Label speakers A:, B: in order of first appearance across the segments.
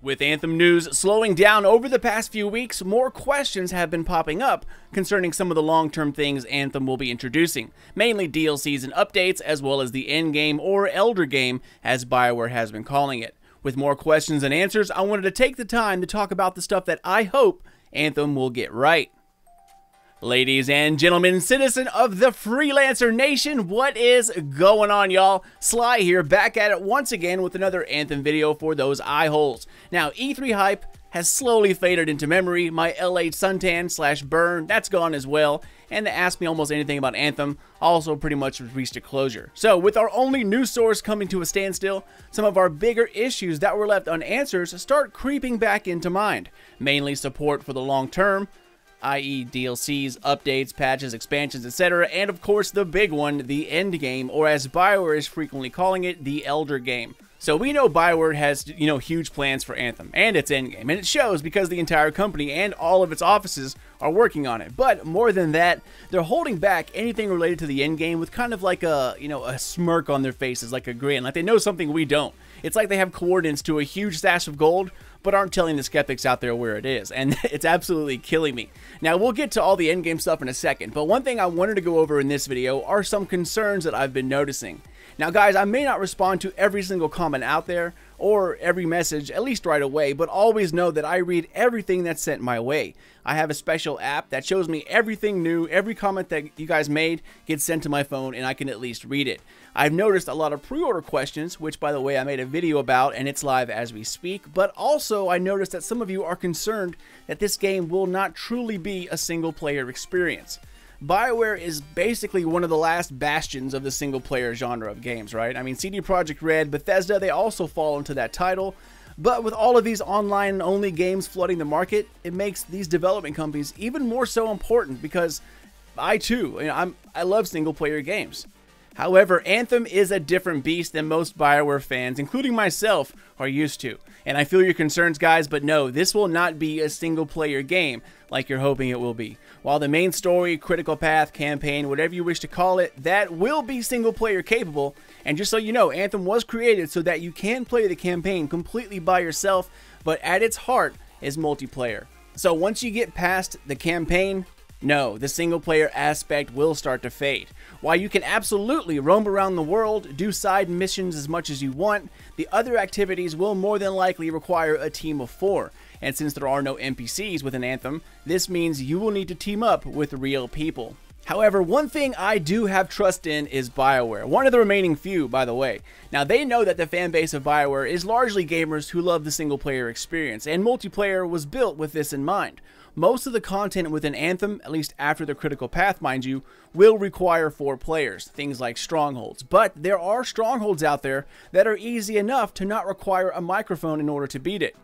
A: With Anthem news slowing down over the past few weeks, more questions have been popping up concerning some of the long-term things Anthem will be introducing, mainly DLCs and updates, as well as the Endgame or Elder Game, as Bioware has been calling it. With more questions than answers, I wanted to take the time to talk about the stuff that I hope Anthem will get right. Ladies and gentlemen, citizen of the Freelancer Nation, what is going on, y'all? Sly here, back at it once again with another Anthem video for those eye holes. Now, E3 hype has slowly faded into memory. My LA suntan / burn, that's gone as well. And to ask me almost anything about Anthem also pretty much reached a closure. So, with our only news source coming to a standstill, some of our bigger issues that were left unanswered start creeping back into mind. Mainly support for the long term, i.e. DLCs, updates, patches, expansions, etc. And of course the big one, the Endgame, or as Bioware is frequently calling it, the Elder Game. So we know Bioware has, huge plans for Anthem and its Endgame, and it shows because the entire company and all of its offices are working on it. But more than that, they're holding back anything related to the Endgame with kind of like a, a smirk on their faces, like a grin, like they know something we don't. It's like they have coordinates to a huge stash of gold, but aren't telling the skeptics out there where it is, and it's absolutely killing me. Now, we'll get to all the endgame stuff in a second, but one thing I wanted to go over in this video are some concerns that I've been noticing. Now, guys, I may not respond to every single comment out there, or every message, at least right away, but always know that I read everything that's sent my way. I have a special app that shows me everything new, every comment that you guys made gets sent to my phone, and I can at least read it. I've noticed a lot of pre-order questions, which, by the way, I made a video about, and it's live as we speak, but also I noticed that some of you are concerned that this game will not truly be a single-player experience. Bioware is basically one of the last bastions of the single-player genre of games, right? I mean, CD Projekt Red, Bethesda, they also fall into that title. But with all of these online-only games flooding the market, it makes these development companies even more so important because I too, I love single-player games. However, Anthem is a different beast than most Bioware fans, including myself, are used to. And I feel your concerns, guys, but no, this will not be a single-player game like you're hoping it will be. While the main story, critical path, campaign, whatever you wish to call it, that will be single-player capable. And just so you know, Anthem was created so that you can play the campaign completely by yourself, but at its heart is multiplayer. So once you get past the campaign, no, the single-player aspect will start to fade. While you can absolutely roam around the world, do side missions as much as you want, the other activities will more than likely require a team of 4. And since there are no NPCs within Anthem, this means you will need to team up with real people. However, one thing I do have trust in is Bioware, one of the remaining few, by the way. Now, they know that the fanbase of Bioware is largely gamers who love the single-player experience, and multiplayer was built with this in mind. Most of the content within Anthem, at least after the critical path, mind you, will require 4 players, things like Strongholds. But there are Strongholds out there that are easy enough to not require a microphone in order to beat it.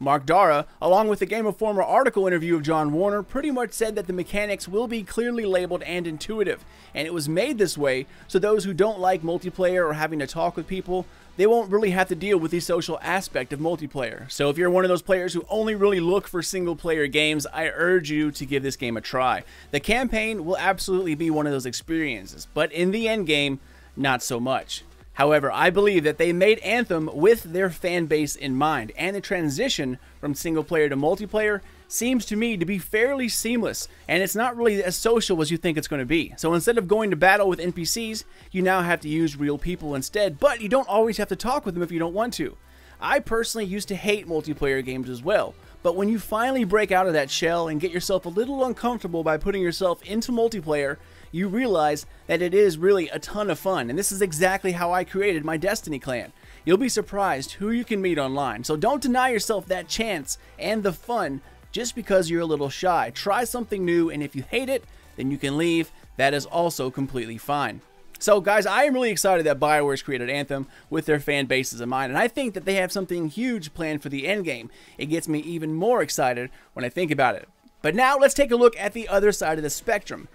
A: Mark Dara, along with the Game Informer article interview of John Warner, pretty much said that the mechanics will be clearly labeled and intuitive, and it was made this way so those who don't like multiplayer or having to talk with people, they won't really have to deal with the social aspect of multiplayer. So if you're one of those players who only really look for single-player games, I urge you to give this game a try. The campaign will absolutely be one of those experiences, but in the end game, not so much. However, I believe that they made Anthem with their fan base in mind, and the transition from single player to multiplayer seems to me to be fairly seamless, and it's not really as social as you think it's going to be. So instead of going to battle with NPCs, you now have to use real people instead, but you don't always have to talk with them if you don't want to. I personally used to hate multiplayer games as well, but when you finally break out of that shell and get yourself a little uncomfortable by putting yourself into multiplayer, you realize that it is really a ton of fun, and this is exactly how I created my Destiny clan. You'll be surprised who you can meet online, so don't deny yourself that chance and the fun just because you're a little shy. Try something new, and if you hate it, then you can leave. That is also completely fine. So guys, I am really excited that Bioware's created Anthem with their fan bases in mind, and I think that they have something huge planned for the endgame. It gets me even more excited when I think about it. But now let's take a look at the other side of the spectrum.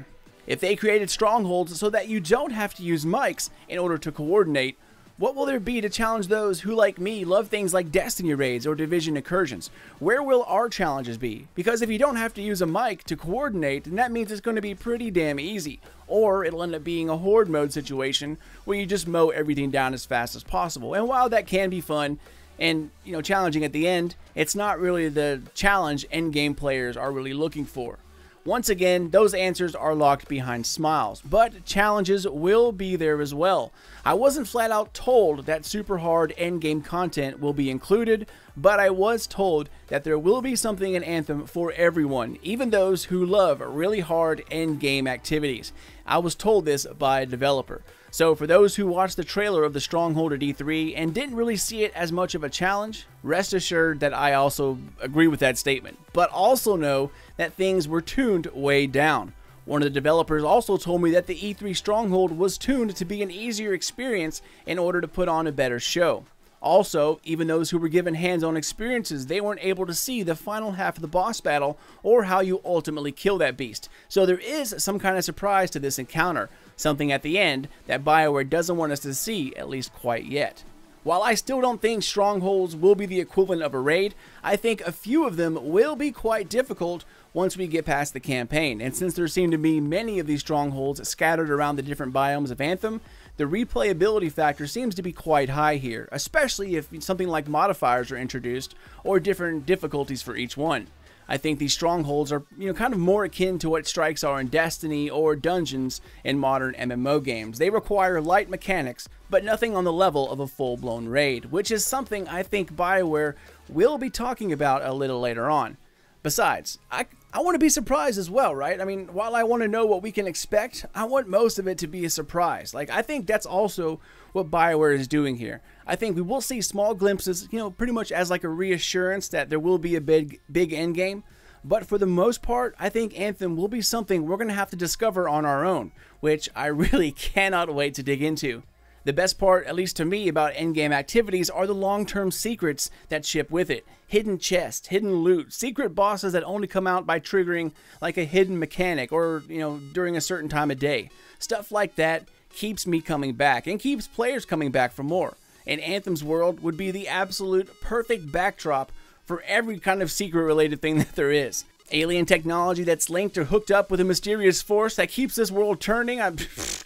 A: If they created Strongholds so that you don't have to use mics in order to coordinate, what will there be to challenge those who, like me, love things like Destiny raids or Division incursions? Where will our challenges be? Because if you don't have to use a mic to coordinate, then that means it's going to be pretty damn easy. Or it'll end up being a horde mode situation where you just mow everything down as fast as possible. And while that can be fun, and, challenging at the end, it's not really the challenge endgame players are really looking for. Once again, those answers are locked behind smiles, but challenges will be there as well. I wasn't flat out told that super hard endgame content will be included, but I was told that there will be something in Anthem for everyone, even those who love really hard endgame activities. I was told this by a developer. So for those who watched the trailer of the Stronghold at E3 and didn't really see it as much of a challenge, rest assured that I also agree with that statement, but also know that things were tuned way down. One of the developers also told me that the E3 Stronghold was tuned to be an easier experience in order to put on a better show. Also, even those who were given hands-on experiences, they weren't able to see the final half of the boss battle or how you ultimately kill that beast. So there is some kind of surprise to this encounter, something at the end that Bioware doesn't want us to see, at least quite yet. While I still don't think Strongholds will be the equivalent of a raid, I think a few of them will be quite difficult once we get past the campaign, and since there seem to be many of these Strongholds scattered around the different biomes of Anthem, the replayability factor seems to be quite high here, especially if something like modifiers are introduced or different difficulties for each one. I think these Strongholds are, kind of more akin to what strikes are in Destiny or Dungeons in modern MMO games. They require light mechanics, but nothing on the level of a full-blown raid, which is something I think Bioware will be talking about a little later on. Besides, I want to be surprised as well, right? I mean, while I want to know what we can expect, I want most of it to be a surprise. I think that's also what Bioware is doing here. I think we will see small glimpses, pretty much as like a reassurance that there will be a big endgame. But for the most part, I think Anthem will be something we're going to have to discover on our own, which I really cannot wait to dig into. The best part, at least to me, about endgame activities are the long-term secrets that ship with it. Hidden chests, hidden loot, secret bosses that only come out by triggering like a hidden mechanic or, during a certain time of day. Stuff like that keeps me coming back and keeps players coming back for more. And Anthem's world would be the absolute perfect backdrop for every kind of secret-related thing that there is. Alien technology that's linked or hooked up with a mysterious force that keeps this world turning.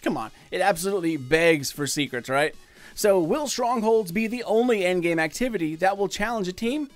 A: Come on, it absolutely begs for secrets, right? So will Strongholds be the only endgame activity that will challenge a team?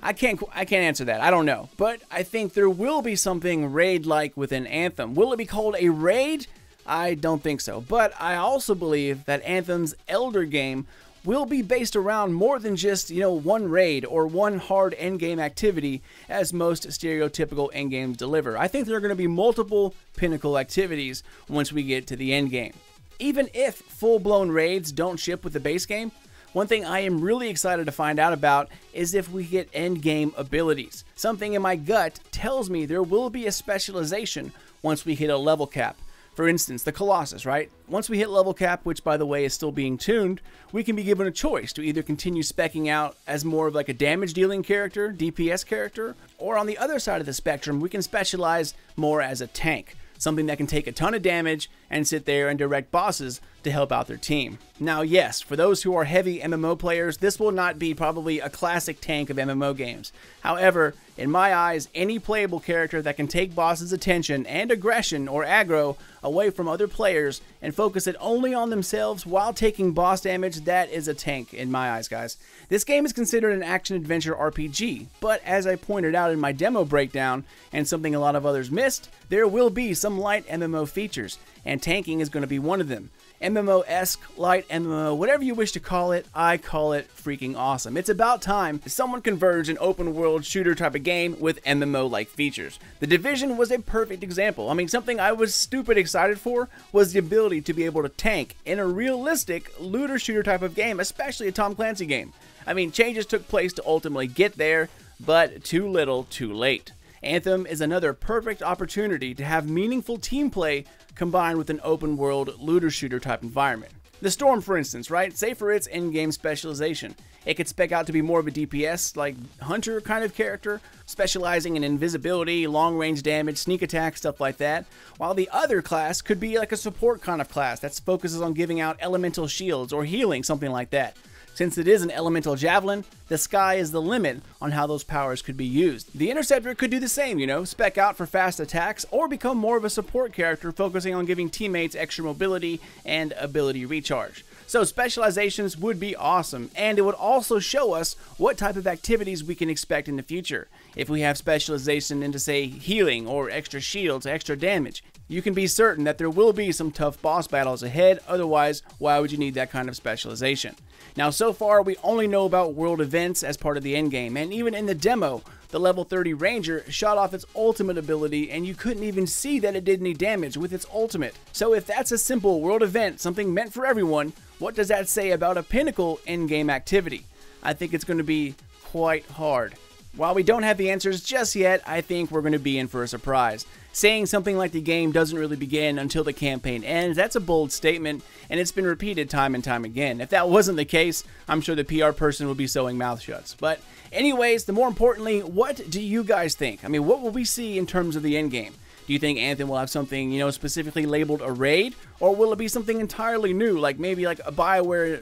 A: I can't answer that. I don't know. But I think there will be something raid-like within Anthem. Will it be called a raid? I don't think so. But I also believe that Anthem's Elder game will be based around more than just, one raid or one hard endgame activity as most stereotypical endgames deliver. I think there are going to be multiple pinnacle activities once we get to the endgame. Even if full-blown raids don't ship with the base game, one thing I am really excited to find out about is if we get endgame abilities. Something in my gut tells me there will be a specialization once we hit a level cap. For instance, the Colossus, right? Once we hit level cap, which by the way is still being tuned, we can be given a choice to either continue speccing out as more of like a damage dealing character, DPS character, or on the other side of the spectrum, we can specialize more as a tank. Something that can take a ton of damage and sit there and direct bosses to help out their team. Now yes, for those who are heavy MMO players, this will not be probably a classic tank of MMO games. However, in my eyes, any playable character that can take bosses' attention and aggression or aggro away from other players and focus it only on themselves while taking boss damage, that is a tank in my eyes, guys. This game is considered an action-adventure RPG, but as I pointed out in my demo breakdown, and something a lot of others missed, there will be some light MMO features, and tanking is going to be one of them. MMO-esque, light MMO, whatever you wish to call it, I call it freaking awesome. It's about time someone converged an open-world shooter type of game with MMO-like features. The Division was a perfect example. I mean, something I was stupid excited for was the ability to be able to tank in a realistic looter-shooter type of game, especially a Tom Clancy game. I mean, changes took place to ultimately get there, but too little, too late. Anthem is another perfect opportunity to have meaningful team play combined with an open world looter shooter type environment. The Storm, for instance, right? Say for its in-game specialization. It could spec out to be more of a DPS, like hunter kind of character, specializing in invisibility, long-range damage, sneak attack, stuff like that, while the other class could be like a support kind of class that focuses on giving out elemental shields or healing, something like that. Since it is an elemental javelin, the sky is the limit on how those powers could be used. The Interceptor could do the same, spec out for fast attacks or become more of a support character focusing on giving teammates extra mobility and ability recharge. So specializations would be awesome, and it would also show us what type of activities we can expect in the future. If we have specialization into, say, healing or extra shields, extra damage, you can be certain that there will be some tough boss battles ahead. Otherwise, why would you need that kind of specialization? Now, so far, we only know about world events as part of the endgame, and even in the demo, the level 30 Ranger shot off its ultimate ability, and you couldn't even see that it did any damage with its ultimate. So if that's a simple world event, something meant for everyone, what does that say about a pinnacle endgame activity? I think it's going to be quite hard. While we don't have the answers just yet, I think we're going to be in for a surprise. Saying something like the game doesn't really begin until the campaign ends, that's a bold statement, and it's been repeated time and time again. If that wasn't the case, I'm sure the PR person would be sewing mouth shuts. But anyways, more importantly, what do you guys think? I mean, what will we see in terms of the endgame? Do you think Anthem will have something, specifically labeled a raid? Or will it be something entirely new, like maybe like a Bioware,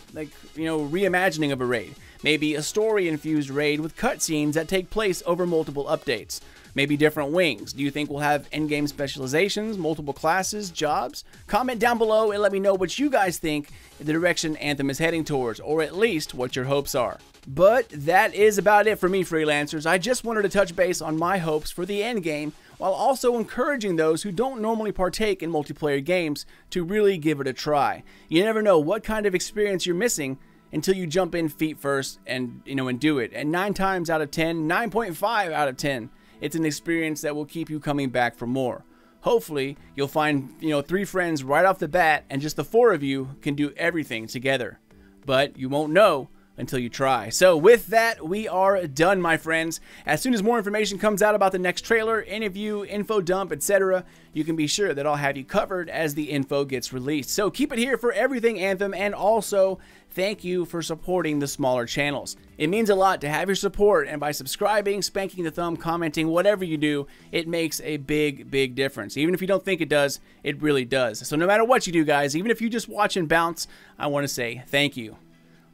A: reimagining of a raid? Maybe a story-infused raid with cutscenes that take place over multiple updates. Maybe different wings. Do you think we'll have endgame specializations, multiple classes, jobs? Comment down below and let me know what you guys think the direction Anthem is heading towards, or at least what your hopes are. But that is about it for me, freelancers. I just wanted to touch base on my hopes for the endgame, while also encouraging those who don't normally partake in multiplayer games to really give it a try. You never know what kind of experience you're missing until you jump in feet first and do it. And 9 times out of 10, 9.5 out of 10, it's an experience that will keep you coming back for more. Hopefully, you'll find 3 friends right off the bat, and just the 4 of you can do everything together. But you won't know until you try. So with that, we are done, my friends. As soon as more information comes out about the next trailer, interview, info dump, etc., you can be sure that I'll have you covered as the info gets released. So keep it here for everything Anthem, and also thank you for supporting the smaller channels. It means a lot to have your support, and by subscribing, spanking the thumb, commenting, whatever you do, it makes a big, big difference. Even if you don't think it does, it really does. So no matter what you do, guys, even if you just watch and bounce, I want to say thank you.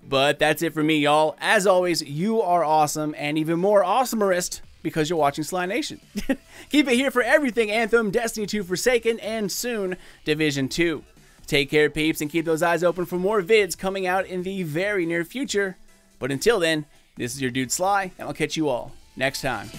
A: But that's it for me, y'all. As always, you are awesome, and even more awesomerist because you're watching Sly Nation. Keep it here for everything Anthem, Destiny 2 Forsaken, and soon Division 2. Take care, peeps, and keep those eyes open for more vids coming out in the very near future. But until then, this is your dude Sly, and I'll catch you all next time.